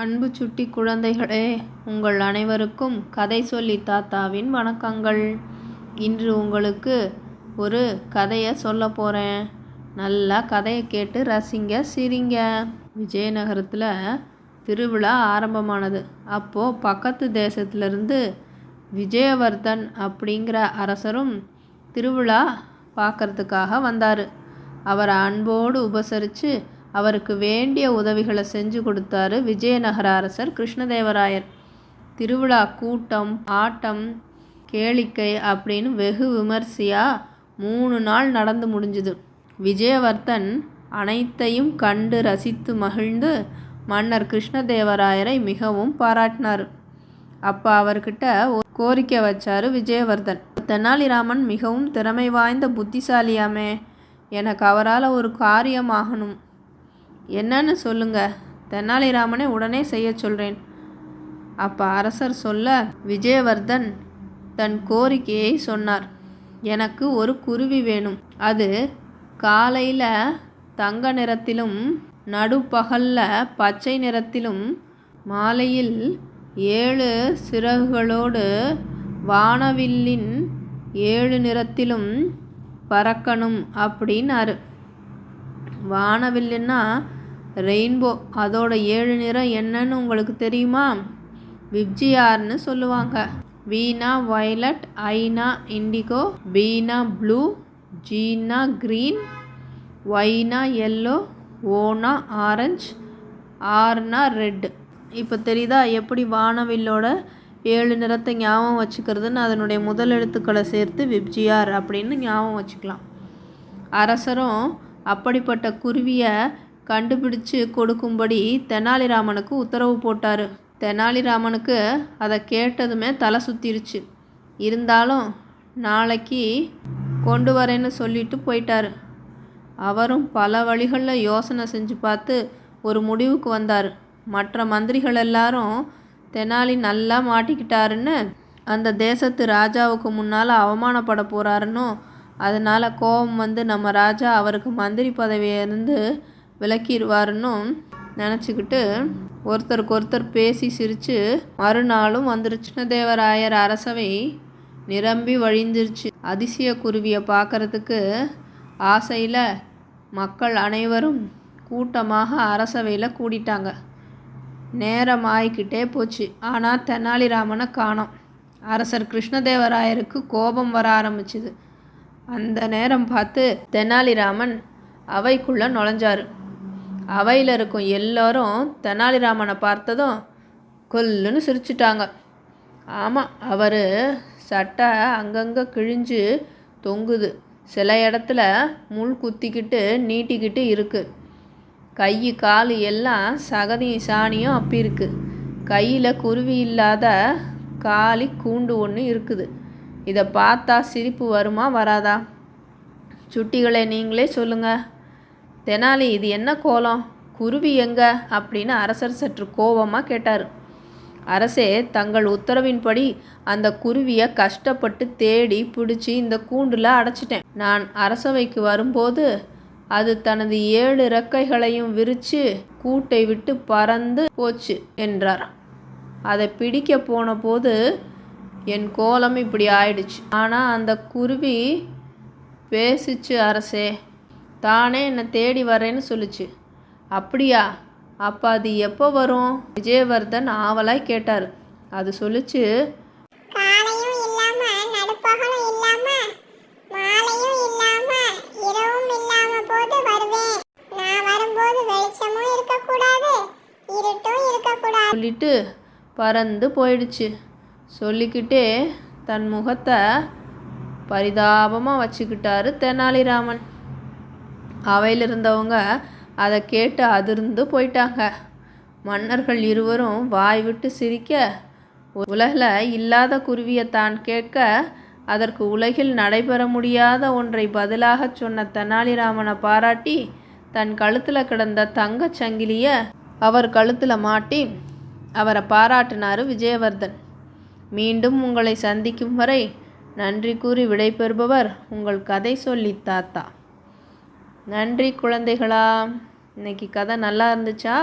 அன்பு சுட்டி குழந்தைகளே, உங்கள் அனைவருக்கும் கதை சொல்லி தாத்தாவின் வணக்கங்கள். இன்று உங்களுக்கு ஒரு கதையை சொல்ல போகிறேன். நல்லா கதையை கேட்டு ரசிங்க, சிரிங்க. விஜயநகரத்தில் திருவிழா ஆரம்பமானது. அப்போது பக்கத்து தேசத்திலிருந்து விஜயவர்தன் அப்படிங்கிற அரசரும் திருவிழா பார்க்கறதுக்காக வந்தார். அவரை அன்போடு உபசரித்து அவருக்கு வேண்டிய உதவிகளை செஞ்சு கொடுத்தாரு விஜயநகர அரசர் கிருஷ்ணதேவராயர். திருவிழா கூட்டம், ஆட்டம், கேளிக்கை அப்படின்னு வெகு விமர்சையாக 3 நாள் நடந்து முடிஞ்சுது. விஜயவர்தன் அனைத்தையும் கண்டு ரசித்து மகிழ்ந்து மன்னர் கிருஷ்ணதேவராயரை மிகவும் பாராட்டினார். அப்போ அவர்கிட்ட ஒரு கோரிக்கை வச்சார் விஜயவர்தன். தெனாலிராமன் மிகவும் திறமை வாய்ந்த புத்திசாலியாமே, எனக்கு அவரால் ஒரு காரியம் ஆகணும். என்னன்னு சொல்லுங்க, தெனாலிராமனை உடனே செய்ய சொல்கிறேன். அப்போ அரசர் சொல்ல விஜயவர்தன் தன் கோரிக்கையை சொன்னார். எனக்கு ஒரு குருவி வேணும். அது காலையில் தங்க நிறத்திலும், நடுப்பகலில் பச்சை நிறத்திலும், மாலையில் 7 சிறகுகளோடு வானவில்லின் 7 நிறத்திலும் பறக்கணும் அப்படின்னாரு. வானவில்லுன்னா ரெயின்போ, அதோட 7 நிறம் என்னன்னு உங்களுக்கு தெரியுமா? விப்ஜியார்னு சொல்லுவாங்க. வீனா வயலட், ஐனா இண்டிகோ, பீனா ப்ளூ, ஜீனா க்ரீன், ஒய்னா எல்லோ, ஓனா ஆரஞ்சு, ஆர்னா ரெட். இப்போ தெரியுதா எப்படி வானவில்லோட 7 நிறத்தை ஞாபகம் வச்சுக்கிறதுன்னு? அதனுடைய முதல் எழுத்துக்களை சேர்த்து விப்ஜியார் அப்படின்னு ஞாபகம் வச்சுக்கலாம். அரசரும் அப்படிப்பட்ட குருவியை கண்டுபிடிச்சு கொடுக்கும்படி தெனாலிராமனுக்கு உத்தரவு போட்டார். தெனாலிராமனுக்கு அதை கேட்டதுமே தலை சுற்றிருச்சு. இருந்தாலும் நாளைக்கு கொண்டு வரேன்னு சொல்லிட்டு போயிட்டார். அவரும் பல வழிகளில் யோசனை செஞ்சு பார்த்து ஒரு முடிவுக்கு வந்தார். மற்ற மந்திரிகள் எல்லாரும் தெனாலி நல்லா மாட்டிக்கிட்டாருன்னு, அந்த தேசத்து ராஜாவுக்கு முன்னால் அவமானப்பட போகிறாருன்னு, அதனால் கோபம் வந்து நம்ம ராஜா அவருக்கு மந்திரி பதவியிலிருந்து விலக்கிடுவாருன்னு நினச்சிக்கிட்டு ஒருத்தருக்கு ஒருத்தர் பேசி சிரித்து மறுநாளும் வந்துருச்சு. கிருஷ்ணதேவராயர் அரசவை நிரம்பி வழிந்துருச்சு. அதிசய குருவியை பார்க்கறதுக்கு ஆசையில் மக்கள் அனைவரும் கூட்டமாக அரசவையில் கூடிட்டாங்க. நேரம் ஆகிக்கிட்டே போச்சு. ஆனால் தெனாலிராமனை காணோம். அரசர் கிருஷ்ணதேவராயருக்கு கோபம் வர ஆரம்பிச்சுது. அந்த நேரம் பார்த்து தெனாலிராமன் அவைக்குள்ளே நுழைஞ்சார். அவையில் இருக்கும் எல்லோரும் தெனாலிராமனை பார்த்ததும் கொல்லுன்னு சிரிச்சிட்டாங்க. ஆமாம், அவர் சட்டை அங்கங்கே கிழிஞ்சு தொங்குது. சில இடத்துல முள் குத்திக்கிட்டு நீட்டிக்கிட்டு இருக்குது. கை கால் எல்லாம் சகதியும் சாணியும் அப்பிருக்கு. கையில் குருவி இல்லாத காலி கூண்டு ஒன்று இருக்குது. இதை பார்த்தா சிரிப்பு வருமா வராதா? சுட்டிகளே, நீங்களே சொல்லுங்கள். தெனாலி, இது என்ன கோலம்? குருவி எங்க அப்படின்னு அரசர் சற்று கோபமாக கேட்டார். அரசே, தங்கள் உத்தரவின்படி அந்த குருவியை கஷ்டப்பட்டு தேடி பிடிச்சி இந்த கூண்டில் அடைச்சிட்டேன். நான் அரசவைக்கு வரும்போது அது தனது 7 இறக்கைகளையும் விரித்து கூட்டை விட்டு பறந்து போச்சு என்றார். அதை பிடிக்க போன போது என் கோலம் இப்படி ஆயிடுச்சு. ஆனால் அந்த குருவி பேசிச்சு அரசே, தானே என்னை தேடி வரேன்னு சொல்லுச்சு. அப்படியா? அப்போ அது எப்போ வரும்? விஜயவர்தன் ஆவலாய் கேட்டார். அது சொல்லுச்சு, காலையும் இல்லாம நடுப்பகலும் இல்லாம மாலையும் இல்லாம இரவும் இல்லாம போது வருவேன். நான் வரும்போது வெளிச்சமும் இருக்கக்கூடாது, இருட்டும் இருக்கக்கூடாது சொல்லிட்டு பறந்து போயிடுச்சு. சொல்லிக்கிட்டே தன் முகத்தை பரிதாபமாக வச்சுக்கிட்டாரு தெனாலிராமன். அவையில் இருந்தவங்க அதை கேட்டு அதிர்ந்து போயிட்டாங்க. மன்னர்கள் இருவரும் வாய் விட்டு சிரிக்க, உலகில் இல்லாத குருவியை தான் கேட்க, அதற்கு உலகில் நடைபெற முடியாத ஒன்றை பதிலாக சொன்ன தெனாலிராமனை பாராட்டி தன் கழுத்தில் கிடந்த தங்கச் சங்கிலியை அவர் கழுத்தில் மாட்டி அவரை பாராட்டினார் விஜயவர்தன். மீண்டும் உங்களை சந்திக்கும் வரை நன்றி கூறி விடைபெறுபவர் உங்கள் கதை சொல்லி தாத்தா. நன்றி குழந்தைகளா. இன்னைக்கு கதை நல்லா இருந்துச்சா?